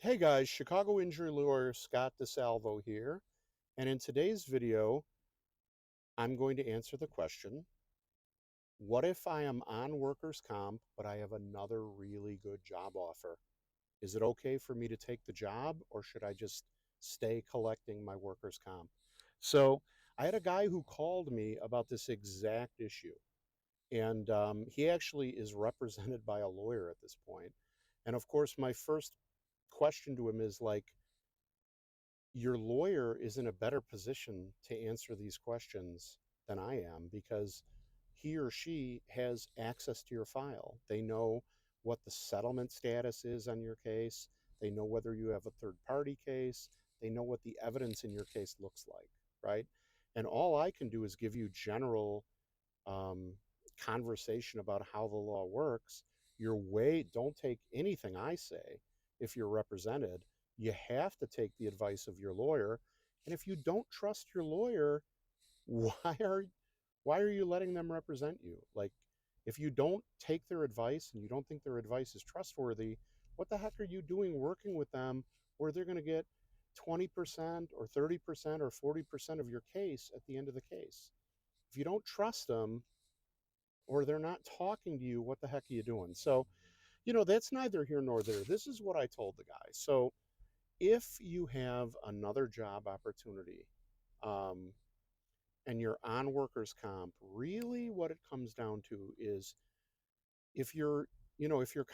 Hey guys, Chicago injury lawyer Scott DeSalvo here, and in today's video, I'm going to answer the question, what if I am on workers' comp, but I have another really good job offer? Is it okay for me to take the job, or should I just stay collecting my workers' comp? So I had a guy who called me about this exact issue, and he actually is represented by a lawyer at this point. And of course, my first question to him is like, your lawyer is in a better position to answer these questions than I am because he or she has access to your file. They know what the settlement status is on your case. They know whether you have a third party case. They know what the evidence in your case looks like, right? And all I can do is give you general um, conversation about how the law works. Don't take anything I say if you're represented. You have to take the advice of your lawyer. And if you don't trust your lawyer, why are why are you letting them represent you? Like, if you don't take their advice and you don't think their advice is trustworthy, what the heck are you doing working with them where they're going to get 20% or 30% or 40% of your case at the end of the case? If you don't trust them, or they're not talking to you, what the heck are you doing? So, that's neither here nor there. This is what I told the guy. So, if you have another job opportunity um, and you're on workers' comp, really what it comes down to is if you're if your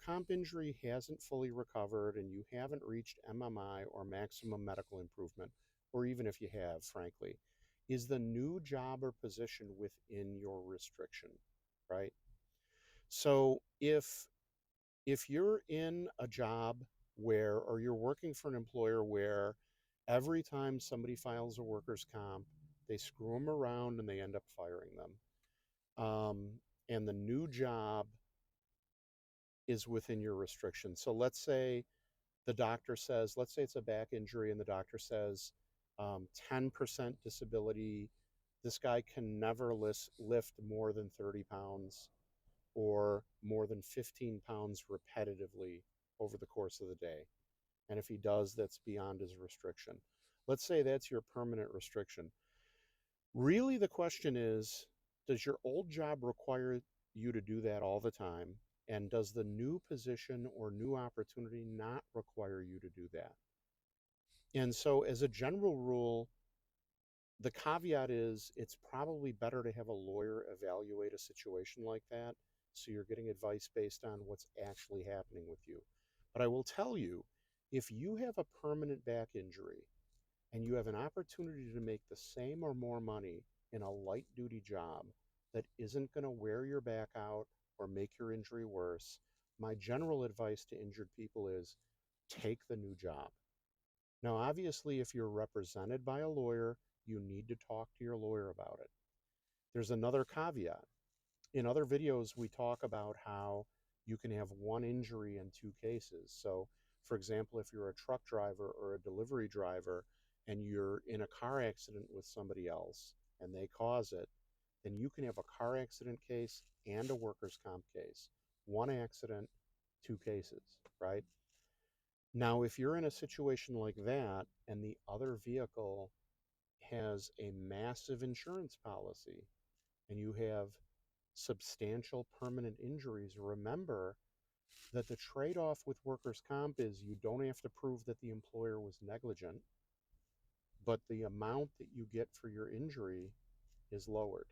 comp injury hasn't fully recovered and you haven't reached MMI or maximum medical improvement, or even if you have, frankly, is the new job or position within your restriction, right? So if you're in a job where, or you're working for an employer where every time somebody files a workers' comp, they screw them around and they end up firing them, and the new job is within your restriction. So let's say it's a back injury, and the doctor says 10% disability. This guy can never lift more than 30 pounds or more than 15 pounds repetitively over the course of the day. And if he does, that's beyond his restriction. Let's say that's your permanent restriction. Really, the question is, does your old job require you to do that all the time? And does the new position or new opportunity not require you to do that? And so, as a general rule, the caveat is it's probably better to have a lawyer evaluate a situation like that so you're getting advice based on what's actually happening with you. But I will tell you, if you have a permanent back injury and you have an opportunity to make the same or more money in a light duty job that isn't going to wear your back out or make your injury worse, my general advice to injured people is take the new job. Now, obviously, if you're represented by a lawyer, you need to talk to your lawyer about it. There's another caveat. In other videos, we talk about how you can have one injury in two cases. So, for example, if you're a truck driver or a delivery driver and you're in a car accident with somebody else and they cause it, then you can have a car accident case and a workers' comp case. One accident, two cases, right? Now, if you're in a situation like that and the other vehicle has a massive insurance policy and you have substantial permanent injuries, remember that the trade off with workers' comp is you don't have to prove that the employer was negligent, but the amount that you get for your injury is lowered.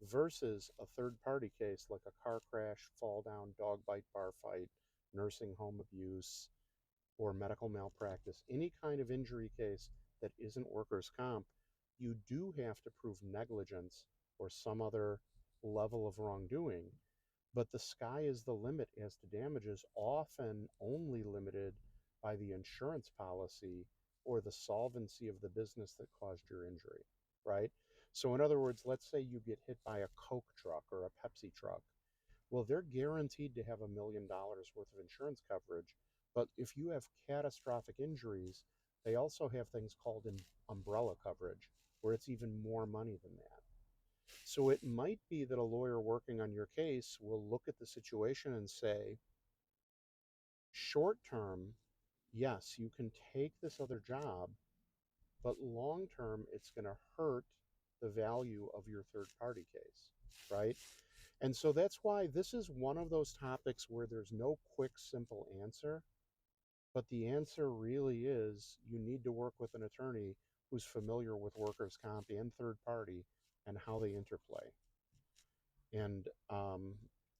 Versus a third party case like a car crash, fall down, dog bite, bar fight, nursing home abuse, or medical malpractice, any kind of injury case that isn't workers' comp, you do have to prove negligence or some other level of wrongdoing. But the sky is the limit as to damages, often only limited by the insurance policy or the solvency of the business that caused your injury, right? So, in other words, let's say you get hit by a Coke truck or a Pepsi truck. Well, they're guaranteed to have $1 million worth of insurance coverage. But if you have catastrophic injuries, they also have things called umbrella coverage, where it's even more money than that. So it might be that a lawyer working on your case will look at the situation and say, short term, yes, you can take this other job, but long term, it's going to hurt the value of your third party case, right? And so that's why this is one of those topics where there's no quick, simple answer. But the answer really is you need to work with an attorney who's familiar with workers' comp and third party and how they interplay. And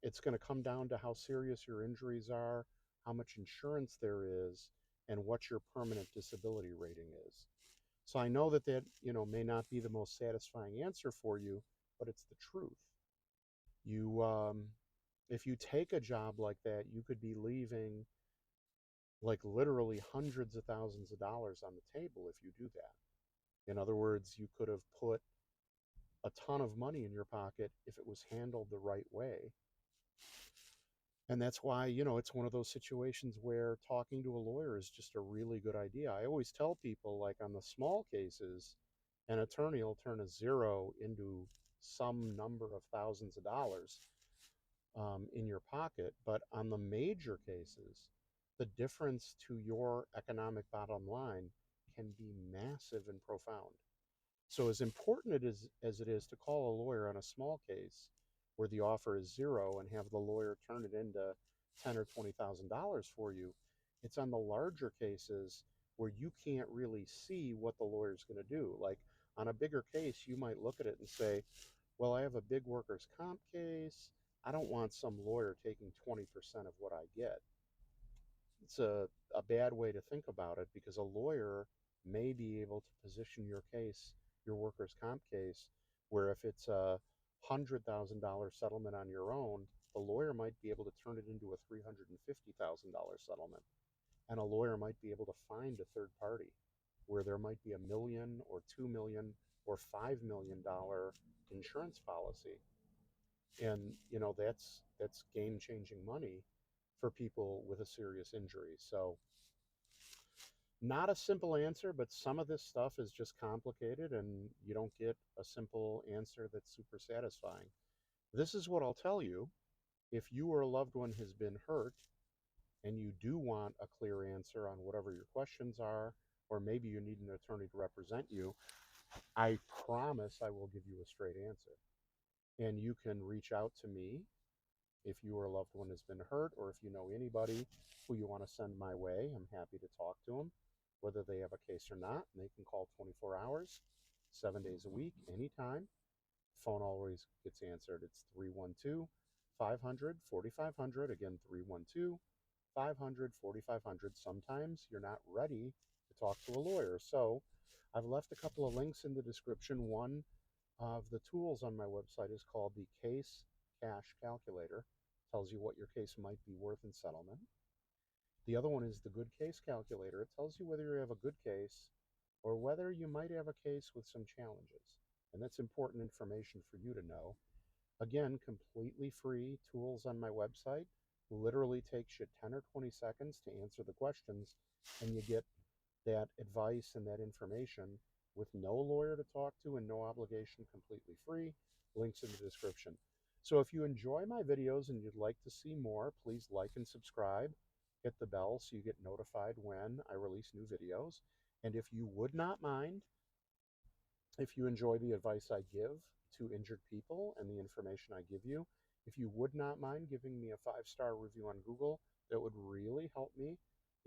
it's going to come down to how serious your injuries are, how much insurance there is, and what your permanent disability rating is. So I know that may not be the most satisfying answer for you, but it's the truth. You, if you take a job like that, you could be leaving like literally hundreds of thousands of dollars on the table if you do that. In other words, you could have put a ton of money in your pocket if it was handled the right way. And that's why, it's one of those situations where talking to a lawyer is just a really good idea. I always tell people, like on the small cases, an attorney will turn a zero into some number of thousands of dollars in your pocket. But on the major cases, the difference to your economic bottom line can be massive and profound. So, as important as it is to call a lawyer on a small case where the offer is zero and have the lawyer turn it into $10,000 or $20,000 for you, it's on the larger cases where you can't really see what the lawyer's going to do. Like on a bigger case, you might look at it and say, well, I have a big workers' comp case. I don't want some lawyer taking 20% of what I get. It's a bad way to think about it because a lawyer may be able to position your case, your workers' comp case, where if it's a $100,000 settlement on your own, the lawyer might be able to turn it into a $350,000 settlement. And a lawyer might be able to find a third party where there might be $1 million or $2 million or $5 million insurance policy. And that's game changing money for people with a serious injury. So not a simple answer, but some of this stuff is just complicated and you don't get a simple answer that's super satisfying. This is what I'll tell you. If you or a loved one has been hurt and you do want a clear answer on whatever your questions are, or maybe you need an attorney to represent you, I promise I will give you a straight answer. And you can reach out to me if you or a loved one has been hurt, or if you know anybody who you want to send my way. I'm happy to talk to them, whether they have a case or not. And they can call 24 hours, 7 days a week, anytime. Phone always gets answered. It's 312 500 4500. Again, 312 500 4500. Sometimes you're not ready to talk to a lawyer. So I've left a couple of links in the description. One of the tools on my website is called the Case Cash Calculator. Tells you what your case might be worth in settlement. The other one is the Good Case Calculator. It tells you whether you have a good case or whether you might have a case with some challenges. And that's important information for you to know. Again, completely free tools on my website. Literally takes you 10 or 20 seconds to answer the questions, and you get that advice and that information with no lawyer to talk to and no obligation, completely free. Links in the description. So if you enjoy my videos and you'd like to see more, please like and subscribe. Hit the bell so you get notified when I release new videos. And if you would not mind, if you enjoy the advice I give to injured people and the information I give you, if you would not mind giving me a 5-star review on Google, that would really help me.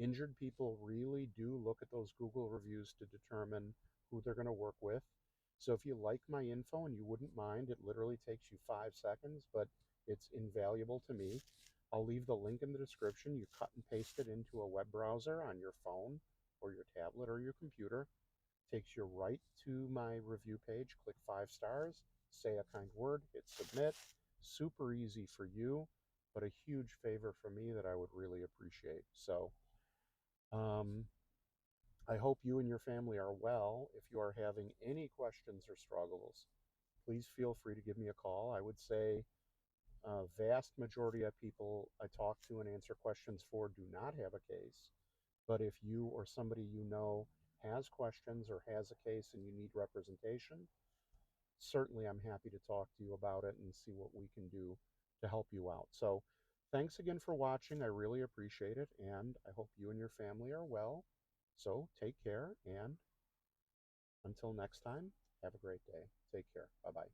Injured people really do look at those Google reviews to determine who they're going to work with. So if you like my info and you wouldn't mind, it literally takes you 5 seconds, but it's invaluable to me. I'll leave the link in the description. You cut and paste it into a web browser on your phone or your tablet or your computer. Takes you right to my review page. Click 5 stars, say a kind word, hit submit. Super easy for you, but a huge favor for me that I would really appreciate. So um, I hope you and your family are well. If you are having any questions or struggles, please feel free to give me a call. I would say a vast majority of people I talk to and answer questions for do not have a case. But if you or somebody you know has questions or has a case and you need representation, certainly I'm happy to talk to you about it and see what we can do to help you out. So Thanks again for watching. I really appreciate it, and I hope you and your family are well. So take care, and until next time, have a great day. Take care. Bye bye.